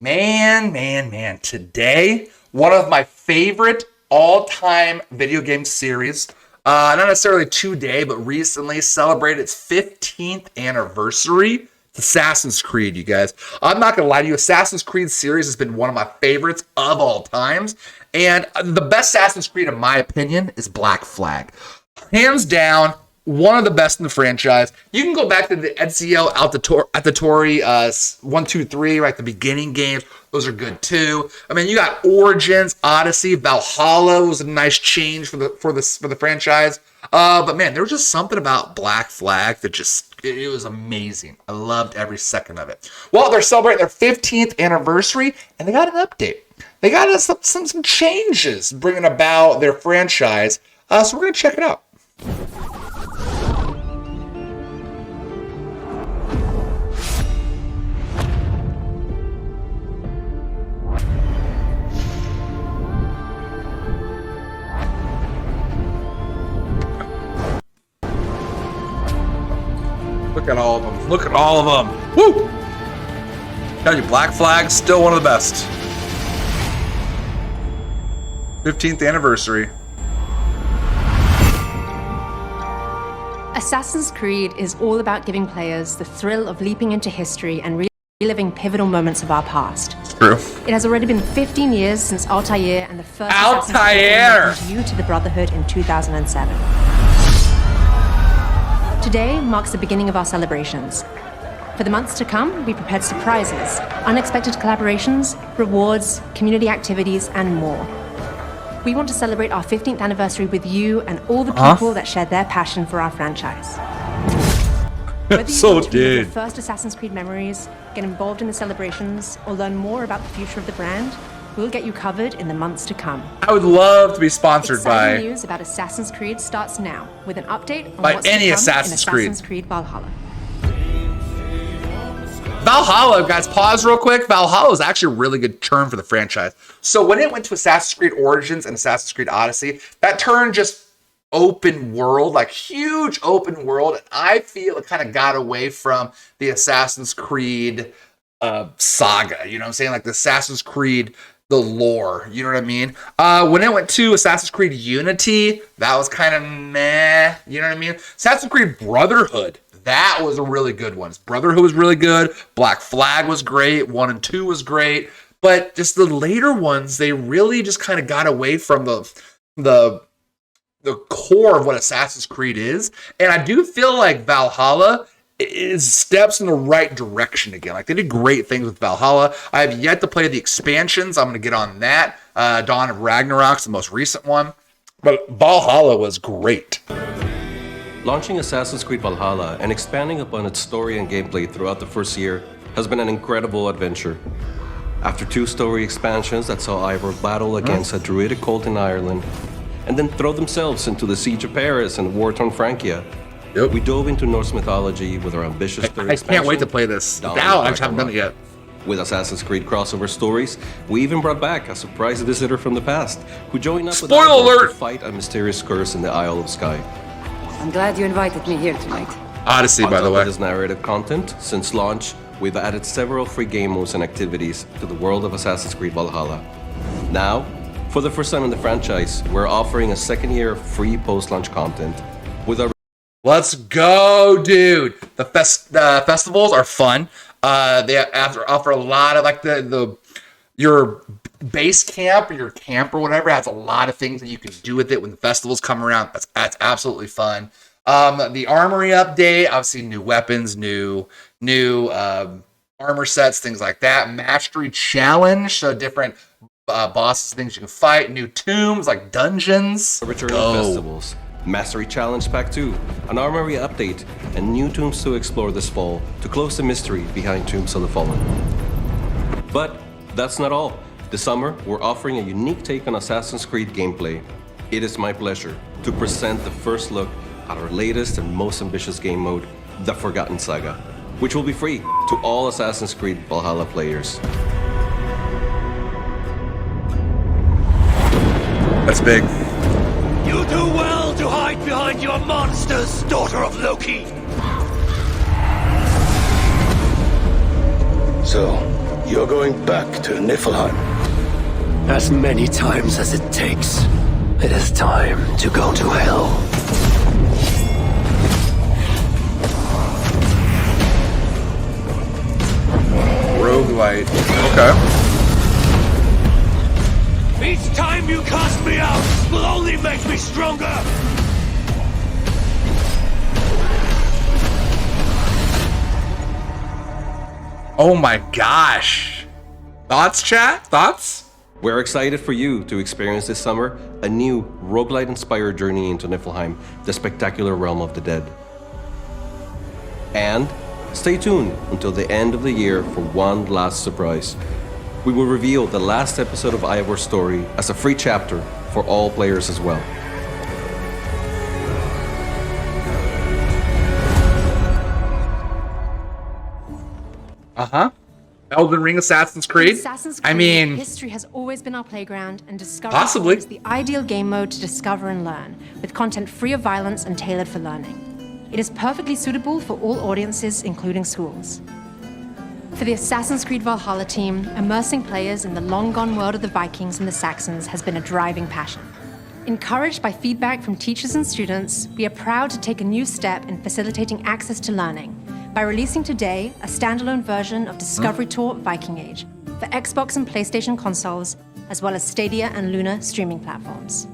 Man. Today, one of my favorite all-time video game series, not necessarily today, but recently celebrated its 15th anniversary. It's Assassin's Creed, you guys. I'm not going to lie to you. Assassin's Creed series has been one of my favorites of all times. And the best Assassin's Creed, in my opinion, is Black Flag. Hands down, one of the best in the franchise. You can go back to the Ezio Auditore 1, 2, 3, right? The beginning games. Those are good too. I mean, you got Origins, Odyssey, Valhalla was a nice change for the franchise. But man, there was just something about Black Flag that it was amazing. I loved every second of it. Well, they're celebrating their 15th anniversary, and they got an update. They got some changes bringing about their franchise. So we're gonna check it out. Look at all of them. Look at all of them. Woo! Tell you, Black Flag, still one of the best. 15th anniversary. Assassin's Creed is all about giving players the thrill of leaping into history and reliving pivotal moments of our past. It's true. It has already been 15 years since Altair and the first Altair Assassin's Creed you to the Brotherhood in 2007. Today marks the beginning of our celebrations. For the months to come, we prepared surprises, unexpected collaborations, rewards, community activities, and more. We want to celebrate our 15th anniversary with you and all the people that shared their passion for our franchise. Whether you want to relive the first Assassin's Creed memories, get involved in the celebrations, or learn more about the future of the brand, we'll get you covered in the months to come. I would love to be sponsored by news about Assassin's Creed starts now with an update on by what's any to come Assassin's in Assassin's Creed Valhalla. Valhalla, guys, pause real quick. Valhalla is actually a really good turn for the franchise. So when it went to Assassin's Creed Origins and Assassin's Creed Odyssey, that turned just open world, like huge open world. And I feel it kind of got away from the Assassin's Creed saga. You know what I'm saying? Like the Assassin's Creed, the lore. You know what I mean? When it went to Assassin's Creed Unity, that was kind of meh. You know what I mean? Assassin's Creed Brotherhood. That was a really good one. Brotherhood was really good. Black Flag was great. 1 and 2 was great. But just the later ones, they really just kind of got away from the core of what Assassin's Creed is. And I do feel like Valhalla is steps in the right direction again. Like they did great things with Valhalla. I have yet to play the expansions. I'm going to get on that. Dawn of Ragnarok's the most recent one. But Valhalla was great. Launching Assassin's Creed Valhalla and expanding upon its story and gameplay throughout the first year has been an incredible adventure. After 2 story expansions that saw Ivor battle against a druidic cult in Ireland, and then throw themselves into the Siege of Paris and war-torn Francia, we dove into Norse mythology with our ambitious third expansion. I can't wait to play this. Now I just haven't done it yet. With Assassin's Creed crossover stories, we even brought back a surprise visitor from the past who joined us with Ivor to fight a mysterious curse in the Isle of Skye. I'm glad you invited me here tonight. Odyssey, by the way. On top of this narrative content, since launch, we've added several free game modes and activities to the world of Assassin's Creed Valhalla. Now, for the first time in the franchise, we're offering a second year of free post-launch content with our... Let's go, dude! The festivals are fun. They offer a lot of like your base camp or your camp or whatever has a lot of things that you can do with it when the festivals come around. That's absolutely fun. The armory update, obviously new weapons, new armor sets, things like that. Mastery challenge, so different bosses, things you can fight. New tombs like dungeons. Return of festivals. Mastery Challenge Pack 2, an armory update, and new tombs to explore this fall to close the mystery behind Tombs of the Fallen. But that's not all. This summer, we're offering a unique take on Assassin's Creed gameplay. It is my pleasure to present the first look at our latest and most ambitious game mode, The Forgotten Saga, which will be free to all Assassin's Creed Valhalla players. That's big. You do well to hide behind your monsters, daughter of Loki. So, You're going back to Niflheim. As many times as it takes. It is time to go to hell. Roguelite. Okay. Each time you cast me out will only make me stronger. Oh my gosh. Thoughts, chat? Thoughts? We're excited for you to experience this summer a new roguelite-inspired journey into Niflheim, the spectacular realm of the dead. And stay tuned until the end of the year for one last surprise. We will reveal the last episode of Ivor's story as a free chapter for all players as well. Elden Ring, Assassin's Creed. Assassin's Creed, I mean, history has always been our playground, and Discovery Possibly. is the ideal game mode to discover and learn, with content free of violence and tailored for learning. It is perfectly suitable for all audiences, including schools. For the Assassin's Creed Valhalla team, immersing players in the long-gone world of the Vikings and the Saxons has been a driving passion. Encouraged by feedback from teachers and students, we are proud to take a new step in facilitating access to learning by releasing today a standalone version of Discovery Tour Viking Age for Xbox and PlayStation consoles, as well as Stadia and Luna streaming platforms.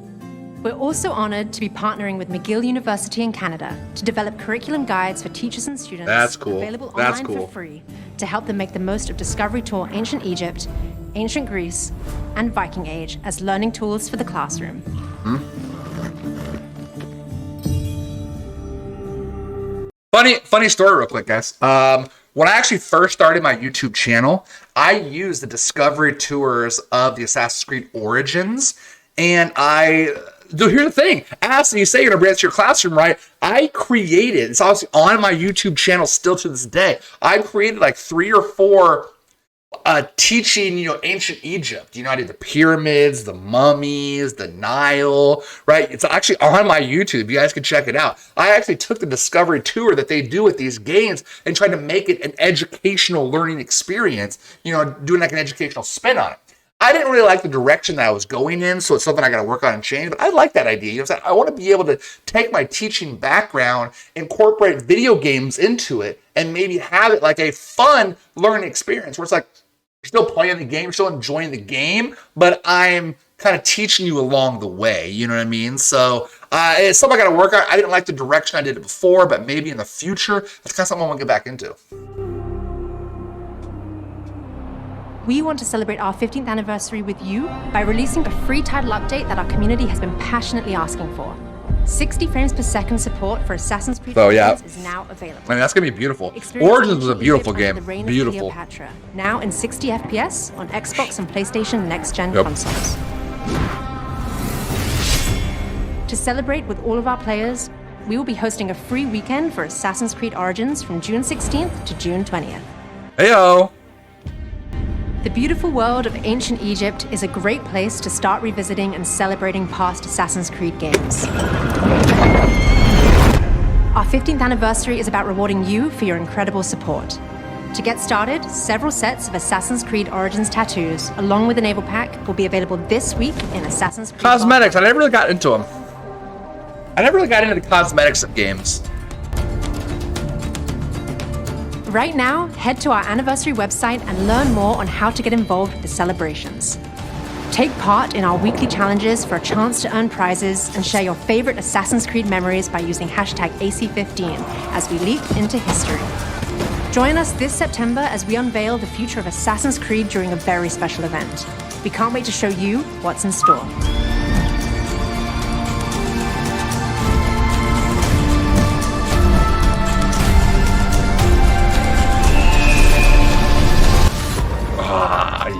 We're also honored to be partnering with McGill University in Canada to develop curriculum guides for teachers and students. That's cool. Available That's online cool. for free to help them make the most of Discovery Tour Ancient Egypt, Ancient Greece, and Viking Age as learning tools for the classroom. Funny story real quick, guys. When I actually first started my YouTube channel, I used the Discovery Tours of the Assassin's Creed Origins, and here's the thing. As you say, you're going to bring it to your classroom, right? I created, it's obviously on my YouTube channel still to this day, I created like 3 or 4 teaching, ancient Egypt. I did the pyramids, the mummies, the Nile, right? It's actually on my YouTube. You guys can check it out. I actually took the Discovery Tour that they do with these games and tried to make it an educational learning experience, doing like an educational spin on it. I didn't really like the direction that I was going in, so it's something I got to work on and change, but I like that idea. I want to be able to take my teaching background, incorporate video games into it, and maybe have it like a fun learning experience where it's like, you're still playing the game, you're still enjoying the game, but I'm kind of teaching you along the way, you know what I mean? So it's something I got to work on. I didn't like the direction I did it before, but maybe in the future, that's kind of something I want to get back into. We want to celebrate our 15th anniversary with you by releasing a free title update that our community has been passionately asking for. 60 frames per second support for Assassin's Creed Origins is now available. I mean, that's going to be beautiful. Experience Origins was a beautiful Egypt under game. the reign of Beautiful. Cleopatra, now in 60 FPS on Xbox and PlayStation next-gen Yep. consoles. To celebrate with all of our players, we will be hosting a free weekend for Assassin's Creed Origins from June 16th to June 20th. Heyo. The beautiful world of ancient Egypt is a great place to start revisiting and celebrating past Assassin's Creed games. Our 15th anniversary is about rewarding you for your incredible support. To get started, several sets of Assassin's Creed Origins tattoos, along with an enable pack, will be available this week in Assassin's Creed Cosmetics. I never really got into them. I never really got into the cosmetics of games. Right now, head to our anniversary website and learn more on how to get involved with the celebrations. Take part in our weekly challenges for a chance to earn prizes and share your favorite Assassin's Creed memories by using hashtag AC15 as we leap into history. Join us this September as we unveil the future of Assassin's Creed during a very special event. We can't wait to show you what's in store.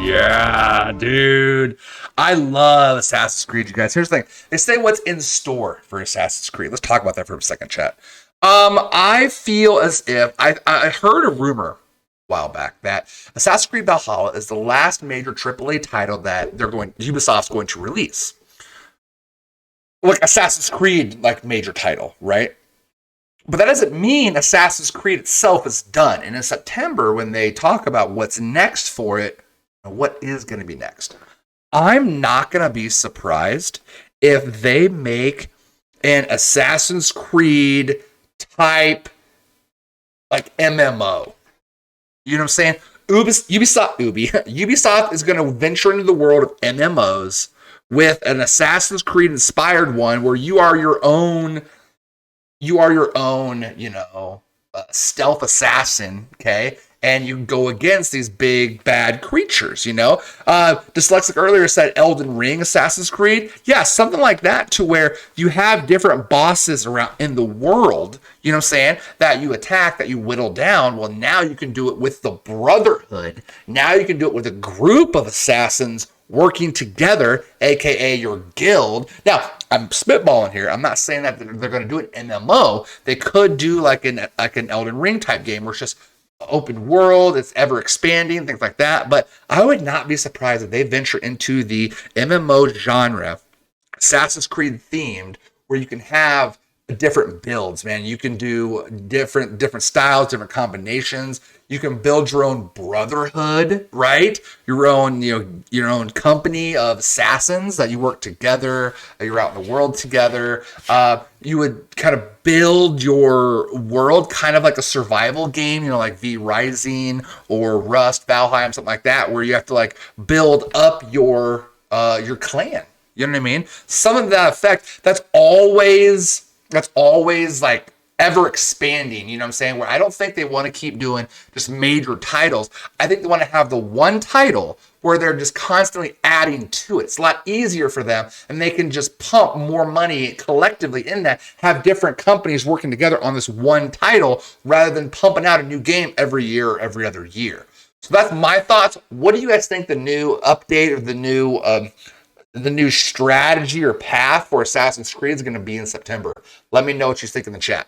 Yeah, dude. I love Assassin's Creed, you guys. Here's the thing. They say what's in store for Assassin's Creed. Let's talk about that for a second, chat. I feel as if I heard a rumor a while back that Assassin's Creed Valhalla is the last major AAA title that Ubisoft's going to release. Like Assassin's Creed, like major title, right? But that doesn't mean Assassin's Creed itself is done. And in September, when they talk about what's next for it, what is going to be next, I'm not going to be surprised if they make an Assassin's Creed type like MMO. You know what I'm saying? Ubisoft is going to venture into the world of MMOs with an Assassin's Creed inspired one where you are your own, stealth assassin, okay? And you go against these big bad creatures, Dyslexic earlier said Elden Ring, Assassin's Creed. Yeah, something like that, to where you have different bosses around in the world, you know what I'm saying, that you attack, that you whittle down. Well, now you can do it with the Brotherhood. Now you can do it with a group of assassins working together, aka your guild. Now, I'm spitballing here. I'm not saying that they're going to do an MMO. They could do like an Elden Ring type game where it's just open world, it's ever expanding, things like that. But I would not be surprised if they venture into the MMO genre, Assassin's Creed themed, where you can have different builds, man. You can do different styles, different combinations. You can build your own brotherhood, right? Your own company of assassins that you work together. You're out in the world together. You would kind of build your world kind of like a survival game, like V Rising or Rust, Valhalla, something like that, where you have to like build up your clan. You know what I mean? Something to that effect. That's always like ever expanding, you know what I'm saying? Where I don't think they want to keep doing just major titles. I think they want to have the one title where they're just constantly adding to it. It's a lot easier for them, and they can just pump more money collectively in that, have different companies working together on this one title rather than pumping out a new game every year or every other year. So that's my thoughts. What do you guys think the new update or the new strategy or path for Assassin's Creed is going to be in September? Let me know what you think in the chat.